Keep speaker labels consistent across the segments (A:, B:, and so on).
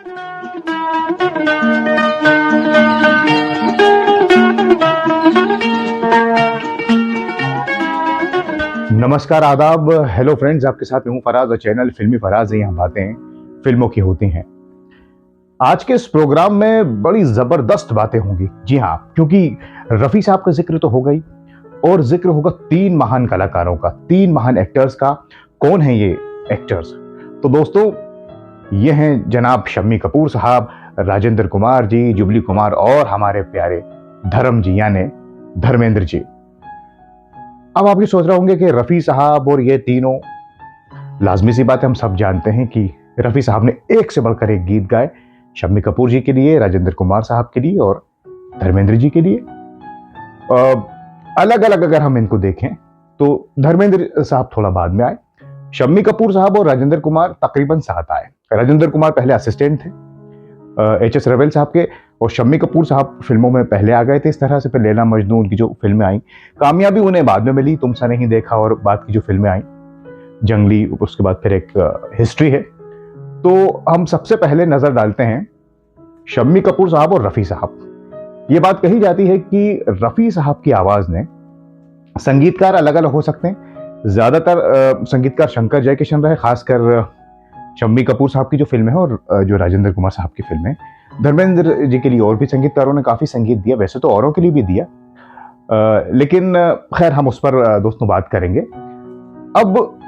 A: नमस्कार, आदाब, hello friends. आपके साथ मैं हूं फराज और चैनल फिल्मी फराज है। यहाँ बातें फिल्मों की होती हैं। आज के इस प्रोग्राम में बड़ी जबरदस्त बातें होंगी। जी हाँ, क्योंकि रफी साहब का जिक्र तो होगा ही, और जिक्र होगा तीन महान कलाकारों का, तीन महान एक्टर्स का। कौन है ये एक्टर्स? तो दोस्तों, ये हैं जनाब शम्मी कपूर साहब, राजेंद्र कुमार जी, जुबली कुमार और हमारे प्यारे धर्म जी यानी धर्मेंद्र जी। अब आप ये सोच रहे होंगे कि रफी साहब और ये तीनों, लाजमी सी बात है, हम सब जानते हैं कि रफी साहब ने एक से बढ़कर एक गीत गाए शम्मी कपूर जी के लिए, राजेंद्र कुमार साहब के लिए और धर्मेंद्र जी के लिए। अलग अलग अगर हम इनको देखें तो धर्मेंद्र साहब थोड़ा बाद में आए, शम्मी कपूर साहब और राजेंद्र कुमार तकरीबन साथ आए। राजेंद्र कुमार पहले असिस्टेंट थे एच.एस. रवेल साहब के, और शम्मी कपूर साहब फिल्मों में पहले आ गए थे। इस तरह से फिर लैला मजनू, उनकी जो फिल्में आई, कामयाबी उन्हें बाद में मिली, तुमसा नहीं देखा और बाद की जो फिल्में आई जंगली, उसके बाद फिर एक हिस्ट्री है। तो हम सबसे पहले नजर डालते हैं शम्मी कपूर साहब और रफी साहब। ये बात कही जाती है कि रफी साहब की आवाज ने, संगीतकार अलग अलग हो सकते हैं, ज्यादातर संगीतकार शंकर जयकिशन रहे, खासकर शम्मी कपूर साहब की जो फिल्म है और जो राजेंद्र कुमार साहब की फिल्म है। धर्मेंद्र जी के लिए और भी संगीतकारों ने काफी संगीत दिया, वैसे तो औरों के लिए भी दिया, लेकिन खैर हम उस पर दोस्तों बात करेंगे। अब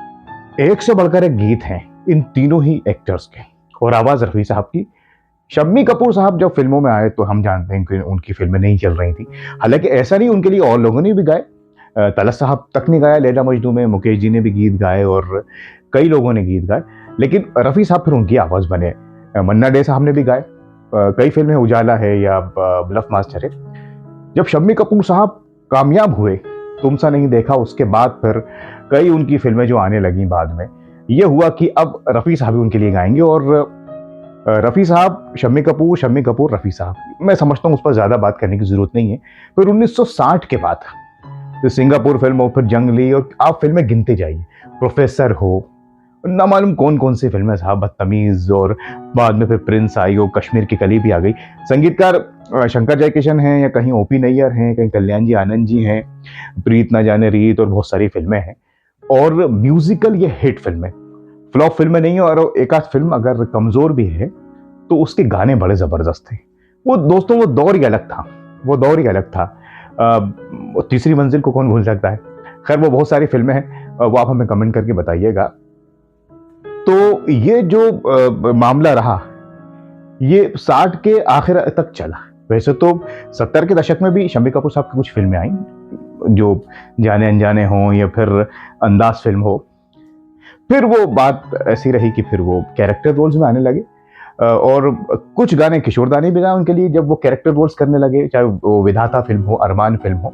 A: एक से बढ़कर एक गीत हैं इन तीनों ही एक्टर्स के, और आवाज रफी साहब की। शम्मी कपूर साहब जब फिल्मों में आए तो हम जानते हैं कि उनकी फिल्में नहीं चल रही थी, हालांकि ऐसा नहीं, उनके लिए और लोगों ने भी गाए। तलत साहब तक ने गाया लैला मजनू में, मुकेश जी ने भी गीत गाए और कई लोगों ने गीत गाए, लेकिन रफी साहब फिर उनकी आवाज बने। मन्ना डे साहब ने भी गाए, कई फिल्में, उजाला है या ब्लफ मास्टर है। जब शम्मी कपूर साहब कामयाब हुए, तुमसा नहीं देखा, उसके बाद फिर कई उनकी फिल्में जो आने लगी बाद में, ये हुआ कि अब रफी साहब भी उनके लिए गाएंगे। और रफी साहब, शम्मी कपूर रफी साहब, मैं समझता हूँ उस पर ज्यादा बात करने की जरूरत नहीं है। फिर 1960 के बाद तो सिंगापुर फिल्म हो, फिर जंगली, और आप फिल्में गिनते जाइए, प्रोफेसर हो, ना मालूम कौन कौन सी फिल्में साहब, बदतमीज, और बाद में फिर प्रिंस आई और कश्मीर की कली भी आ गई। संगीतकार शंकर जयकिशन हैं, या कहीं ओपी नैयर हैं, कहीं कल्याण जी आनंद जी हैं, प्रीत ना जाने रीत, और बहुत सारी फिल्में हैं। और म्यूजिकल ये हिट फिल्में, फ्लॉप फिल्में नहीं है, और एक आध फिल्म अगर कमजोर भी है तो उसके गाने बड़े जबरदस्त थे। वो दोस्तों, वो दौर ही अलग था, वो दौर ही अलग था। तीसरी मंजिल को कौन भूल सकता है। खैर, वो बहुत सारी फिल्में हैं, वो आप हमें कमेंट करके बताइएगा। तो ये जो मामला रहा, ये 60 के आखिर तक चला। वैसे तो 70 के दशक में भी शम्मी कपूर साहब की कुछ फिल्में आई, जो जाने अनजाने हों या फिर अंदाज फिल्म हो। फिर वो बात ऐसी रही कि फिर वो कैरेक्टर रोल्स में आने लगे, और कुछ गाने किशोर दा ने भी गाए उनके लिए जब वो कैरेक्टर रोल्स करने लगे, चाहे वो विधाता फिल्म हो, अरमान फिल्म हो,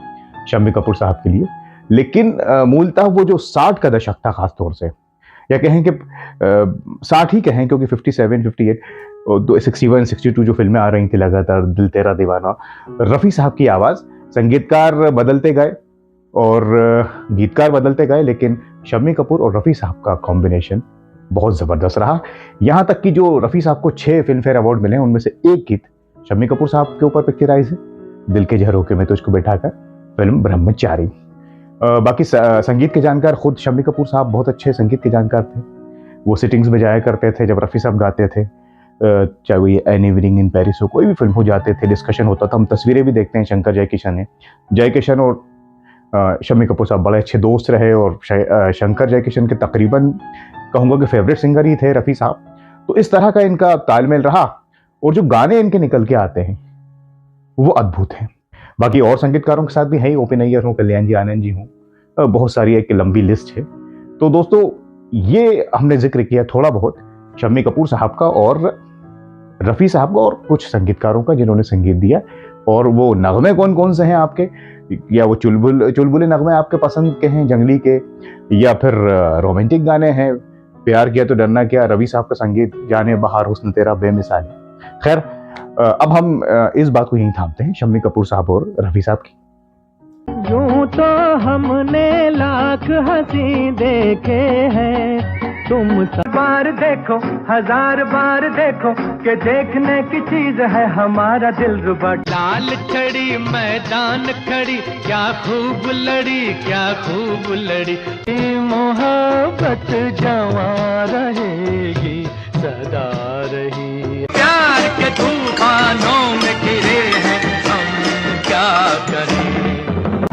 A: शम्मी कपूर साहब के लिए। लेकिन मूलतः वो जो 60 का दशक था, खासतौर से, या कहें कि 60 ही कहें, क्योंकि 57, 58, 61, 62 जो फिल्में आ रही थी लगातार, दिल तेरा दीवाना, रफी साहब की आवाज, संगीतकार बदलते गए और गीतकार बदलते गए, लेकिन शम्मी कपूर और रफी साहब का कॉम्बिनेशन बहुत जबरदस्त रहा। यहां तक कि जो रफी साहब को 6 फिल्म फेयर अवार्ड मिले, उनमें से एक गीत शम्मी कपूर साहब के ऊपर पिक्चराइज है, दिल के झरोखे में तुझको बैठाकर, फिल्म ब्रह्मचारी। बाकी संगीत के जानकार खुद शम्मी कपूर साहब बहुत अच्छे संगीत के जानकार थे। वो सिटिंग्स में जाया करते थे जब रफी साहब गाते थे, चाहे वो ये एन इवनिंग इन पेरिस हो, कोई भी फिल्म हो, जाते थे, डिस्कशन होता था। हम तस्वीरें भी देखते हैं, शंकर जयकिशन है, जयकिशन और शम्मी कपूर साहब बड़े अच्छे दोस्त रहे, और शंकर जयकिशन के तकरीबन कहूँगा कि फेवरेट सिंगर ही थे रफ़ी साहब। तो इस तरह का इनका तालमेल रहा, और जो गाने इनके निकल के आते हैं वो अद्भुत हैं। बाकी और संगीतकारों के साथ भी है, ओपी नैयर हो, कल्याण जी आनंद जी हों, बहुत सारी एक लंबी लिस्ट है। तो दोस्तों, ये हमने जिक्र किया थोड़ा बहुत शम्मी कपूर साहब का और रफ़ी साहब का, और कुछ संगीतकारों का जिन्होंने संगीत दिया। और वो नगमे कौन कौन से हैं आपके, या वो चुलबुले नगमे आपके पसंद के हैं, जंगली के, या फिर रोमांटिक गाने हैं, प्यार किया तो डरना क्या, रवि साहब का संगीत, जाने बहार हुस्न तेरा बेमिसाल। खैर, अब हम इस बात को यहीं थामते हैं, शम्मी कपूर साहब और रफी साहब की।
B: यूं तो हमने लाख हंसी देखे हैं, तुम बार देखो, हजार बार देखो कि देखने की चीज है हमारा दिलरुबा। लाल छड़ी मैदान खड़ी, क्या खूब लड़ी, क्या खूब लड़ी। मोहब्बत जवां रहेगी, सदा रही। प्यार के तूफानों में घिरे हैं हम, क्या करें।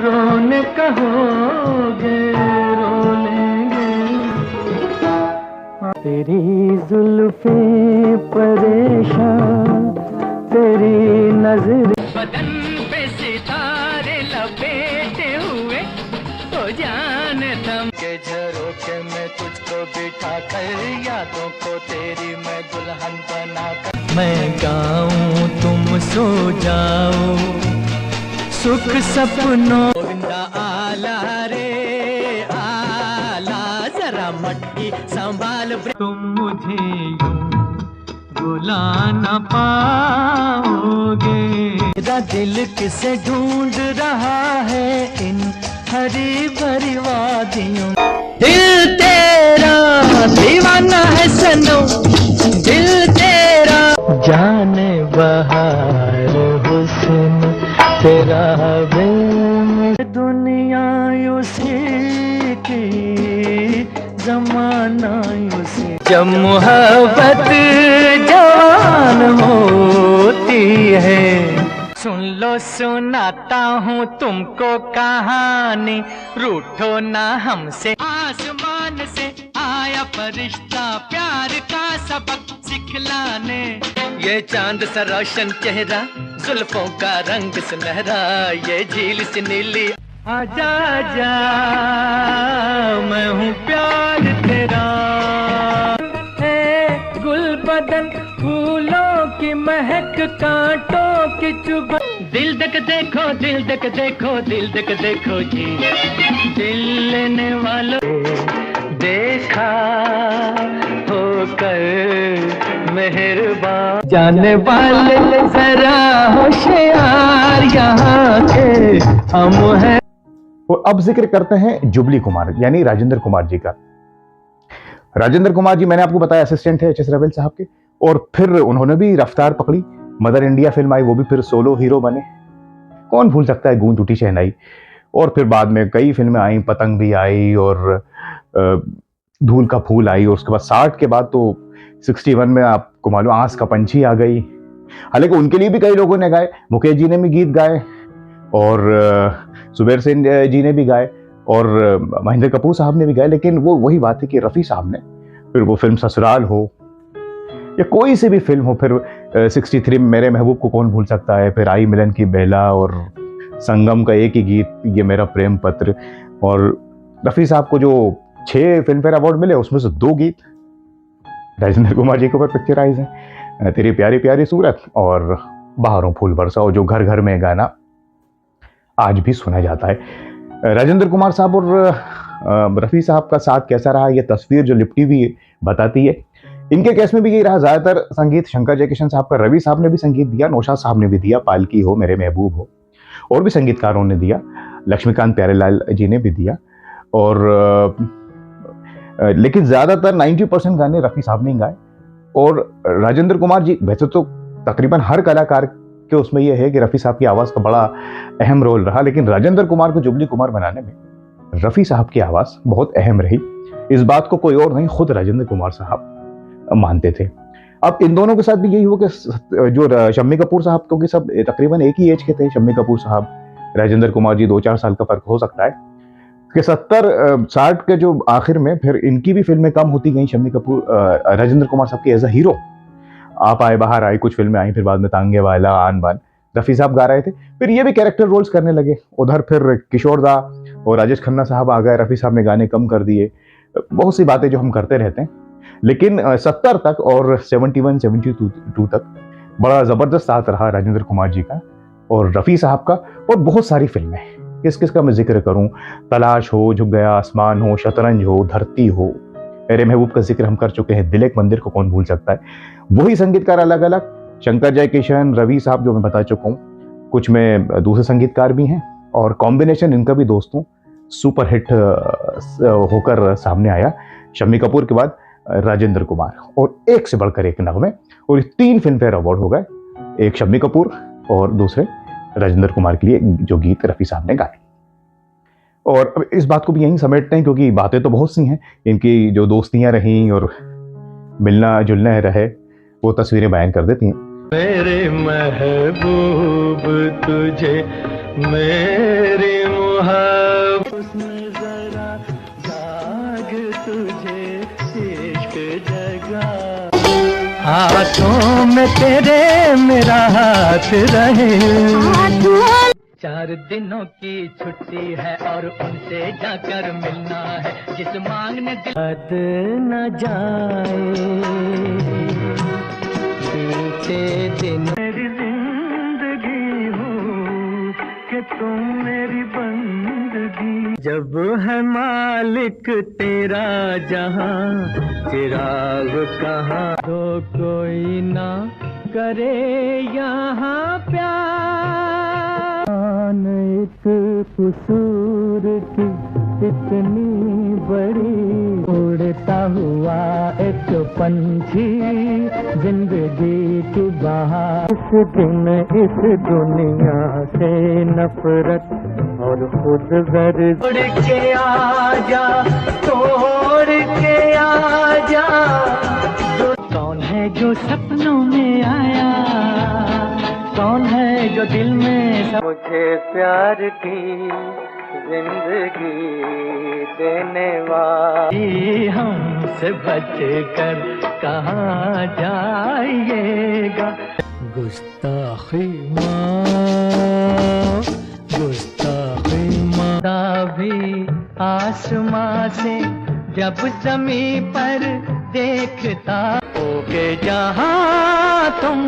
B: रोने कहोगे रो लेंगे, तेरी जुल्फे परेशान, तेरी नजर। बदन पे सितारे लपेटे हुए, तो जान थम के झरोखे में तुझको बिठा कर, यादों को तेरी मैं दुल्हन बना कर। मैं गाऊं तुम सो जाओ, सुख सपनों। गोविंदा आला रे आला, जरा मट्टी संभाल। तुम मुझे यूं बुला न पाओगे, मेरा दिल किसे ढूंढ रहा है इन हरी भरी वादियों। दिल तेरा दीवाना है सनम, दिल तेरा जाने बहार हुस्न तेरा बिन। दुनिया उसी की, जमाना उसी। जब मोहब्बत जवान होती है, सुन लो सुनाता हूँ तुमको कहानी, रूठो ना हमसे। आसमान से आया फरिश्ता, प्यार का सबक सिखलाने। ये चांद सा रोशन चेहरा, जुल्फों का रंग सुनहरा, ये झील से नीली। आजा आजा मैं हूँ प्यार तेरा, है गुल बदन फूलों की महक, कांटों की चुभ। दिल तक देखो, दिल तक देखो, दिल तक देखो जी, दिल लेने वालों देखा होकर मेहरबान। जाने वाले जरा होशियार, यहाँ के हम हैं।
A: तो अब जिक्र करते हैं जुबली कुमार यानी राजेंद्र कुमार जी का। राजेंद्र कुमार जी मैंने आपको बताया असिस्टेंट है एच एस रवेल साहब के, और फिर उन्होंने भी रफ्तार पकड़ी, मदर इंडिया फिल्म आई, वो भी फिर सोलो हीरो बने। कौन भूल सकता है गूंज उठी शहनाई। और फिर बाद में कई फिल्में आई, पतंग भी आई और धूल का फूल आई, और उसके बाद 60 के बाद तो 61 में आपको मालूम आस का पंछी आ गई। हालांकि उनके लिए भी कई लोगों ने गाए, मुकेश जी ने भी गीत गाए, और सुबेर सेन जी ने भी गाए, और महेंद्र कपूर साहब ने भी गाए। लेकिन वो वही बात है कि रफ़ी साहब ने फिर वो फिल्म ससुराल हो या कोई सी भी फिल्म हो, फिर 63 में मेरे महबूब को कौन भूल सकता है, फिर आई मिलन की बेला, और संगम का एक ही गीत ये मेरा प्रेम पत्र। और रफ़ी साहब को जो 6 फिल्म फेयर अवार्ड मिले, उसमें से 2 गीत राजेंद्र कुमार जी के ऊपर पिक्चराइज हैं, तेरी प्यारी प्यारी सूरत और बहारों फूल बरसाओ, जो घर घर में गाना आज भी सुना जाता है। राजेंद्र कुमार साहब और रफ़ी साहब का साथ कैसा रहा, ये तस्वीर जो लिपटी हुई बताती है। इनके केस में भी यही रहा, ज़्यादातर संगीत शंकर जयकिशन साहब का, रवि साहब ने भी संगीत दिया, नौशाद साहब ने भी दिया, पालकी हो, मेरे महबूब हो, और भी संगीतकारों ने दिया, लक्ष्मीकांत प्यारेलाल जी ने भी दिया। और लेकिन ज़्यादातर 90% गाने रफ़ी साहब ने गाए। और राजेंद्र कुमार जी, वैसे तो तकरीबन हर कलाकार के उसमें यह है कि रफ़ी साहब की आवाज़ का बड़ा अहम रोल रहा, लेकिन राजेंद्र कुमार को जुबली कुमार बनाने में रफ़ी साहब की आवाज़ बहुत अहम रही। इस बात को कोई और नहीं, खुद राजेंद्र कुमार साहब मानते थे। अब इन दोनों के साथ भी यही हुआ कि जो शम्मी कपूर साहब, क्योंकि सब तकरीबन एक ही एज के थे, शम्मी कपूर साहब, राजेंद्र कुमार जी 2-4 साल का फर्क हो सकता है, कि 70-60 के जो आखिर में फिर इनकी भी फिल्में कम होती गई। शम्मी कपूर, राजेंद्र कुमार साहब की एज अ हीरो आप आए बाहर आई, कुछ फिल्में आई, फिर बाद में तांगे वाला, आन बान रफ़ी साहब गा रहे थे, फिर ये भी कैरेक्टर रोल्स करने लगे। उधर फिर किशोर दा और राजेश खन्ना साहब आ गए, रफ़ी साहब ने गाने कम कर दिए। बहुत सी बातें जो हम करते रहते हैं, लेकिन 70 तक और 71-72 तक बड़ा ज़बरदस्त साथ रहा राजेंद्र कुमार जी का और रफ़ी साहब का। और बहुत सारी फिल्में, किस किस का मैं जिक्र करूं, तलाश हो, झुक गया आसमान हो, शतरंज हो, धरती हो, मेरे महबूब का जिक्र हम कर चुके हैं, दिल एक मंदिर को कौन भूल सकता है। वही संगीतकार अलग अलग, शंकर जयकिशन, रवि साहब जो मैं बता चुका हूँ, कुछ में दूसरे संगीतकार भी हैं, और कॉम्बिनेशन इनका भी दोस्तों सुपर हिट होकर सामने आया। शम्मी कपूर के बाद राजेंद्र कुमार, और एक से बढ़कर एक नगमे, और ये 3 फिल्म फेयर अवार्ड हो गए, एक शम्मी कपूर और दूसरे राजेंद्र कुमार के लिए जो गीत रफ़ी साहब ने गाए। और अब इस बात को भी यहीं समेटते हैं क्योंकि बातें तो बहुत सी हैं, इनकी जो दोस्तियां रहीं और मिलना जुलना रहे वो तस्वीरें बयान कर देती हैं।
B: मेरे महबूब तुझे मेरी मुहब्बत में जरा जाग तुझे इश्क जगा, हाथों में तेरे मेरा हाथ रहे। 4 दिनों की छुट्टी है और उनसे जाकर मिलना है, जिस मांगने याद न जाए बीते दिन। मेरी जिंदगी हो कि तुम मेरी बंदगी, जब है मालिक तेरा जहां चिराग कहाँ, तो कोई ना करे यहाँ प्यार। एक कसूर की इतनी बड़ी, उड़ता हुआ एक पंछी जिंदगी की बहार। इस दिन इस दुनिया से नफरत और खुद गर्ज, तोड़ के आजा, तोड़ के आजा। कौन है जो सपनों में आया, कौन है जो दिल में मुझे प्यार की जिंदगी देने वाली, हमसे बच कर कहाँ जाइएगा। गुस्ताखी माँ, गुस्ताखी माँ भी आसमां से जब ज़मीं पर देखता, होगे जहाँ तुम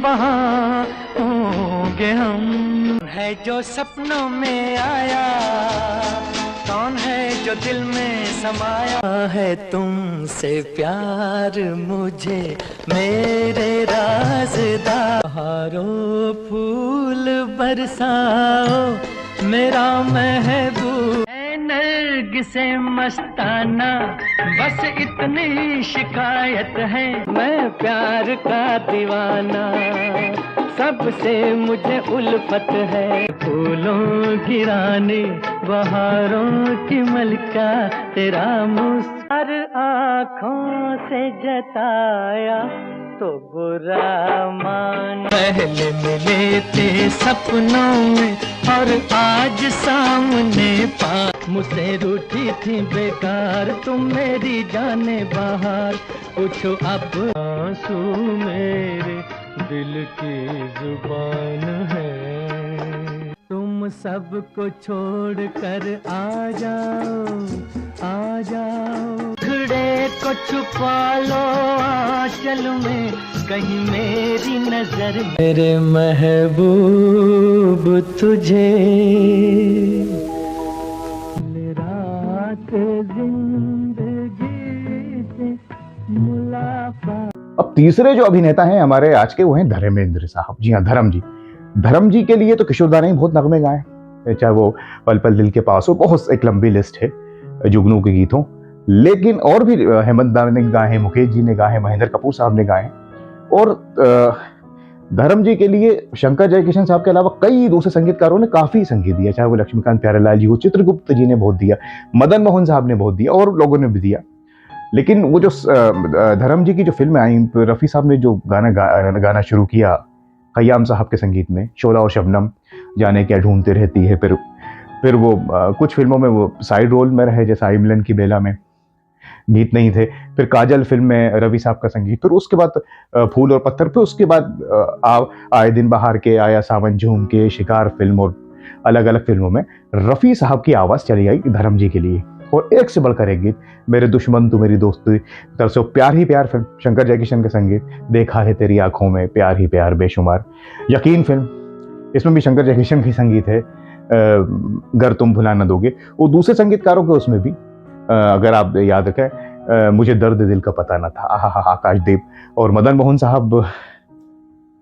B: वहाँ होंगे हम। है जो सपनों में आया, कौन है जो दिल में समाया है, तुमसे प्यार मुझे मेरे राज़दार। बहारों फूल बरसाओ मेरा महबूब, से मस्ताना बस इतनी शिकायत है, मैं प्यार का दीवाना, सबसे मुझे उल्फत है। फूलों की रानी बहारों की मलका, तेरा मुस्कुर आँखों से जताया तो बुरा मान। पहले मिले थे सपनों में और आज सामने पा, मुझसे रूठी थी बेकार तुम मेरी जाने बाहर। पूछो अब आंसू मेरे दिल की जुबान है, तुम सबको छोड़ कर आ जाओ, आ जाओ। घड़े को छुपा लो आंचल में, कहीं मेरी नजर। मेरे महबूब तुझे रात जिंदगी से मुलाकात।
A: अब तीसरे जो अभिनेता हैं हमारे आज के वो हैं धर्मेंद्र साहब। जी हाँ, धर्म जी। धर्म जी के लिए तो किशोर दा ने बहुत नगमे गाए, चाहे वो पल पल दिल के पास हो, बहुत एक लंबी लिस्ट है जुगनू के गीतों। लेकिन और भी हेमंत दा ने गाए हैं, मुकेश जी ने गाए हैं, महेंद्र कपूर साहब ने गाए हैं। और धर्म जी के लिए शंकर जयकिशन साहब के अलावा कई दूसरे संगीतकारों ने काफी संगीत दिया, चाहे वो लक्ष्मीकांत प्यारेलाल जी हो, चित्रगुप्त जी ने बहुत दिया, मदन मोहन साहब ने बहुत दिया और लोगों ने भी दिया। लेकिन वो जो धर्म जी की जो फिल्म आई, रफ़ी साहब ने जो गाना शुरू किया खयाम साहब के संगीत में, शोला और शबनम, जाने क्या ढूंढती रहती है, फिर वो कुछ फिल्मों में वो साइड रोल में रहे, जैसे आई मिलन की बेला में गीत नहीं थे, फिर काजल फिल्म में रवि साहब का संगीत, फिर उसके बाद फूल और पत्थर, फिर उसके बाद आए दिन बहार के, आया सावन झूम के, शिकार फिल्म और अलग अलग फिल्मों में रफ़ी साहब की आवाज़ चली आई धर्म जी के लिए। और एक से बढ़कर एक गीत, मेरे दुश्मन तू मेरी दोस्ती, तरफ से प्यार ही प्यार फिल्म, शंकर जयकिशन का संगीत, देखा है तेरी आंखों में प्यार ही प्यार बेशुमार, यकीन फिल्म, इसमें भी शंकर जयकिशन की संगीत है, गर तुम भुला न दोगे। वो दूसरे संगीतकारों के उसमें भी अगर आप याद रखें, मुझे दर्द दिल का पता न था, आहा आकाशदीप, और मदन मोहन साहब,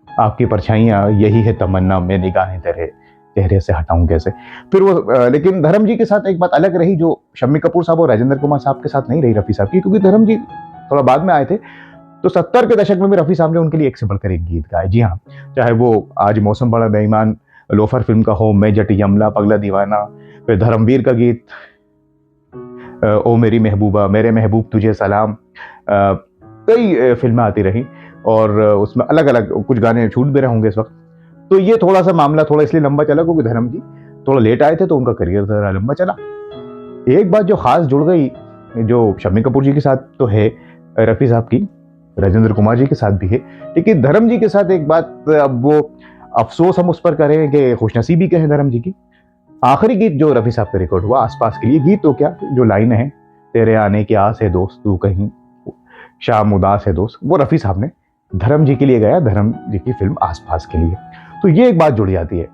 A: आपकी परछाइयाँ यही है तमन्ना, मैं निगाहें तेरे चेहरे से हटाऊं कैसे। फिर वो लेकिन धर्म जी के साथ एक बात अलग रही जो शम्मी कपूर साहब और राजेंद्र कुमार साहब के साथ नहीं रही रफ़ी साहब की, क्योंकि धर्म जी थोड़ा बाद में आए थे। तो 70 के दशक में भी रफ़ी साहब ने उनके लिए एक से बढ़कर एक गीत गाए। जी हाँ, चाहे वो आज मौसम बड़ा बेईमान लोफर फिल्म का हो, मैं जट यमला, पगला दीवाना, फिर धर्मवीर का गीत ओ मेरी महबूबा, मेरे महबूब तुझे सलाम, कई फिल्में आती रही और उसमें अलग अलग कुछ गाने छूट भी रहे होंगे इस वक्त। तो ये थोड़ा सा मामला थोड़ा इसलिए लंबा चला क्योंकि धर्म जी थोड़ा लेट आए थे तो उनका करियर थोड़ा लंबा चला। एक बात जो खास जुड़ गई जो शम्मी कपूर जी के साथ तो है रफ़ी साहब की, राजेंद्र कुमार जी के साथ भी है, लेकिन धर्म जी के साथ एक बात, अब वो अफसोस हम उस पर करें कि खुशनसीबी कहें धर्म जी की, आखिरी गीत जो रफ़ी साहब का रिकॉर्ड हुआ आसपास के लिए, गीत तो क्या जो लाइन है, तेरे आने की आस है दोस्त तू कहीं शाम उदास है दोस्त, वो रफ़ी साहब ने धर्म जी के लिए गाया, धर्म जी की फिल्म आसपास के लिए। तो ये एक बात जुड़ जाती है।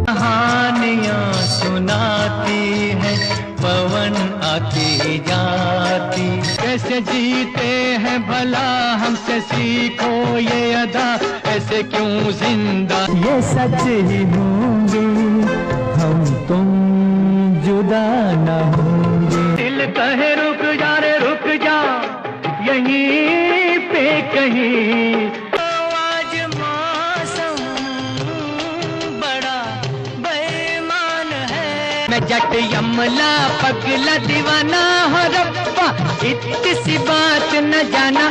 B: कहानियाँ सुनाती है पवन आती जाती, कैसे जीते हैं भला हमसे सीखो ये अदा, ऐसे क्यों जिंदा ये सच ही होंगे हम तुम जुदा न होंगे। दिल कहे रुक जा रे रुक जा यहीं पे कहीं, आज मौसम बड़ा बेईमान है, मैं जट यमला पगला दीवाना हो रब्बा, इतनी सी बात न जाना,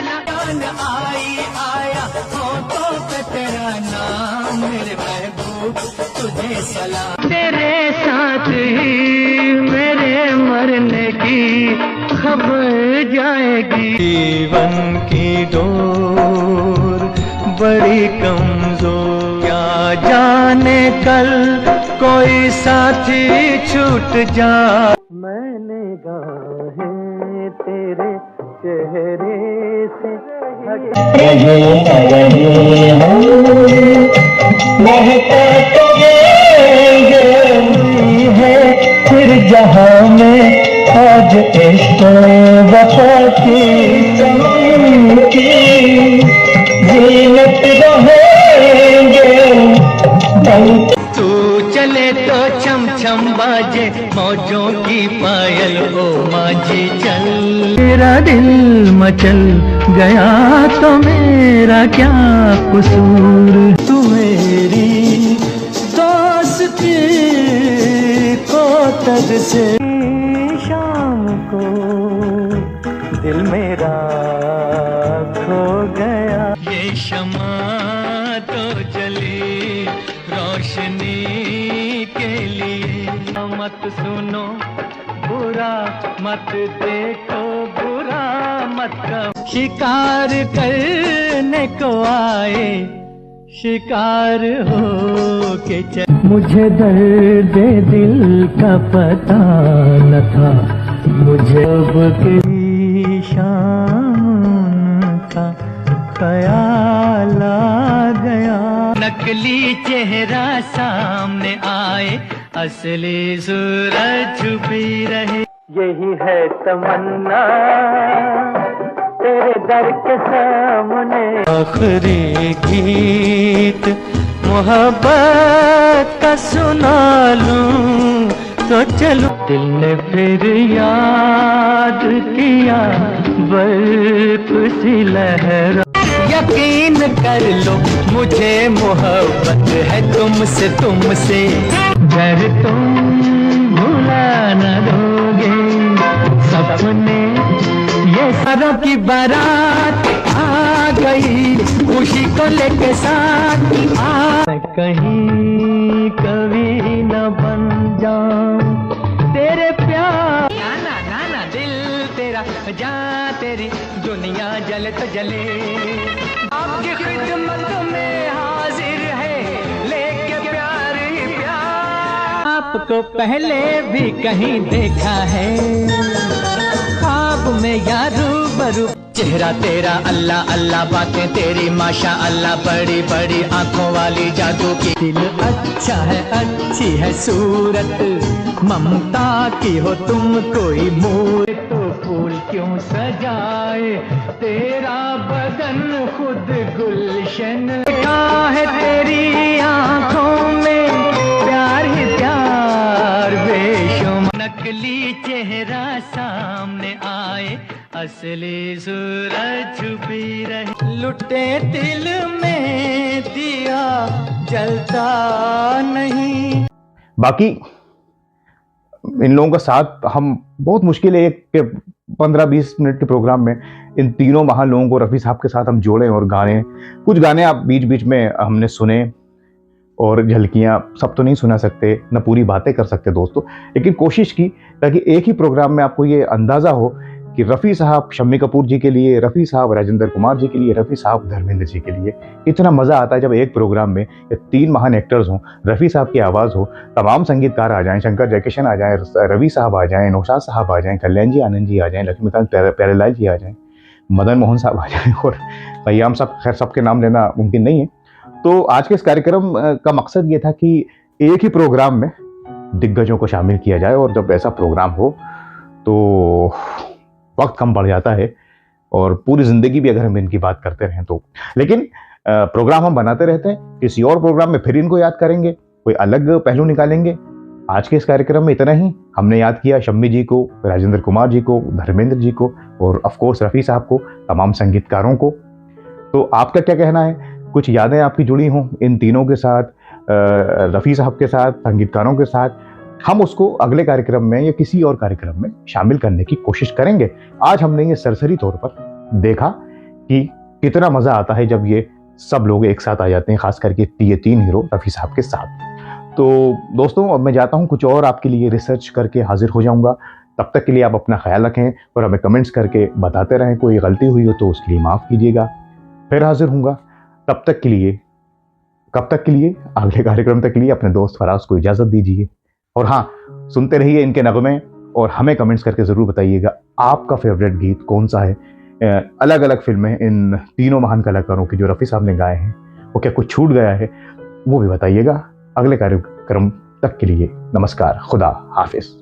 B: आई आया फोटो पे तेरा नाम, मेरे महबूब तुझे सलाम, तेरे साथ ही मेरे मरने की खबर जाएगी। जीवन की डोर बड़ी कमजोर, क्या जाने कल कोई साथी छूट जा, मैंने गाहें तेरे चेहरे से फिर जहाँ में आज इश्क वफा की जीनत रहेंगे, तू चले तो छम छम बाजे मौजों की पायल ओ माझी चल, तेरा दिल मचल गया तो मेरा क्या कसूर, तू मेरी दोस्ती को तज से शाम को दिल मेरा खो गया, ये शमा तो जली रोशनी के लिए, मत सुनो बुरा मत देखो बुरा मत करो, शिकार करने को आए शिकार हो के चल, मुझे दर्द दिल का पता न था, मुझे अब की शाम का ख्याल आ गया, नकली चेहरा सामने आए असली सूरज छुपी रहे, यही है तमन्ना तेरे दर के सामने, आखिरी गीत मोहब्बत का सुना लूं तो चलो, दिल ने फिर याद किया बर्फ सी लहरा, यकीन कर लो मुझे मोहब्बत है तुमसे तुमसे, घर तुम भुला न दोगे, सपने ये सारों की बारात आ गई, खुशी को लेके साथ आ, कहीं कभी न बन जाऊं तेरे प्यार, ना ना ना दिल तेरा जा तेरी दुनिया जले तो जले, आपकी खिदमत में हाजिर है लेके प्यार ही प्यार, आपको पहले भी कहीं देखा है ख्वाब में या रूबरू, चेहरा तेरा अल्लाह अल्लाह, बातें तेरी माशा अल्लाह, बड़ी बड़ी आंखों वाली जादू की, दिल अच्छा है अच्छी है सूरत, ममता की हो तुम कोई मोर, तो फूल क्यों सजाए तेरा बदन खुद गुलशन, क्या है तेरी आंखों में प्यार ही प्यार नकली चेहरा सामने आए, असली सूरज छुपी रहे। लुटे दिल में दिया जलता नहीं।
A: बाकी इन लोगों का साथ हम बहुत मुश्किल है एक 15-20 मिनट के प्रोग्राम में इन तीनों महान लोगों को रफ़ी साहब के साथ हम जोड़ें और गाने, कुछ गाने आप बीच बीच में हमने सुने और झलकियाँ सब तो नहीं सुना सकते, न पूरी बातें कर सकते दोस्तों, लेकिन कोशिश की ताकि एक ही प्रोग्राम में आपको ये अंदाज़ा हो कि रफ़ी साहब शम्मी कपूर जी के लिए, रफ़ी साहब राजेंद्र कुमार जी के लिए, रफ़ी साहब धर्मेंद्र जी के लिए। इतना मज़ा आता है जब एक प्रोग्राम में ये तीन महान एक्टर्स हों, रफ़ी साहब की आवाज़ हो, तमाम संगीतकार आ जाएं, शंकर जयकिशन आ जाएं, रवि साहब आ जाएं, नौशाद साहब आ जाएं, कल्याण जी आनंद जी आ जाएं, लक्ष्मीकांत प्यारेलाल जी आ जाएं, मदन मोहन साहब आ जाएं और कयाम साहब, खैर सबके नाम लेना मुमकिन नहीं है। तो आज के इस कार्यक्रम का मकसद ये था कि एक ही प्रोग्राम में दिग्गजों को शामिल किया जाए, और जब ऐसा प्रोग्राम हो तो वक्त कम पड़ जाता है और पूरी ज़िंदगी भी अगर हम इनकी बात करते रहें तो। लेकिन प्रोग्राम हम बनाते रहते हैं, किसी और प्रोग्राम में फिर इनको याद करेंगे, कोई अलग पहलू निकालेंगे। आज के इस कार्यक्रम में इतना ही। हमने याद किया शम्मी जी को, राजेंद्र कुमार जी को, धर्मेंद्र जी को और ऑफ कोर्स रफ़ी साहब को, तमाम संगीतकारों को। तो आपका क्या कहना है? कुछ यादें आपकी जुड़ी हों इन तीनों के साथ, रफ़ी साहब के साथ, संगीतकारों के साथ, हम उसको अगले कार्यक्रम में या किसी और कार्यक्रम में शामिल करने की कोशिश करेंगे। आज हमने ये सरसरी तौर पर देखा कि कितना मज़ा आता है जब ये सब लोग एक साथ आ जाते हैं, खास करके ये तीन हीरो रफ़ी साहब के साथ। तो दोस्तों अब मैं जाता हूँ, कुछ और आपके लिए रिसर्च करके हाजिर हो जाऊँगा। तब तक के लिए आप अपना ख्याल रखें और हमें कमेंट्स करके बताते रहें। कोई गलती हुई हो तो उसके लिए माफ़ कीजिएगा। फिर हाजिर हूँगा। तब तक के लिए, कब तक के लिए? अगले कार्यक्रम तक के लिए अपने दोस्त फराज को इजाज़त दीजिए। और हाँ, सुनते रहिए इनके नगमे और हमें कमेंट्स करके ज़रूर बताइएगा आपका फेवरेट गीत कौन सा है। अलग अलग फिल्में इन तीनों महान कलाकारों की जो रफ़ी साहब ने गाए हैं, वो क्या कुछ छूट गया है वो भी बताइएगा। अगले कार्यक्रम तक के लिए नमस्कार, खुदा हाफिज़।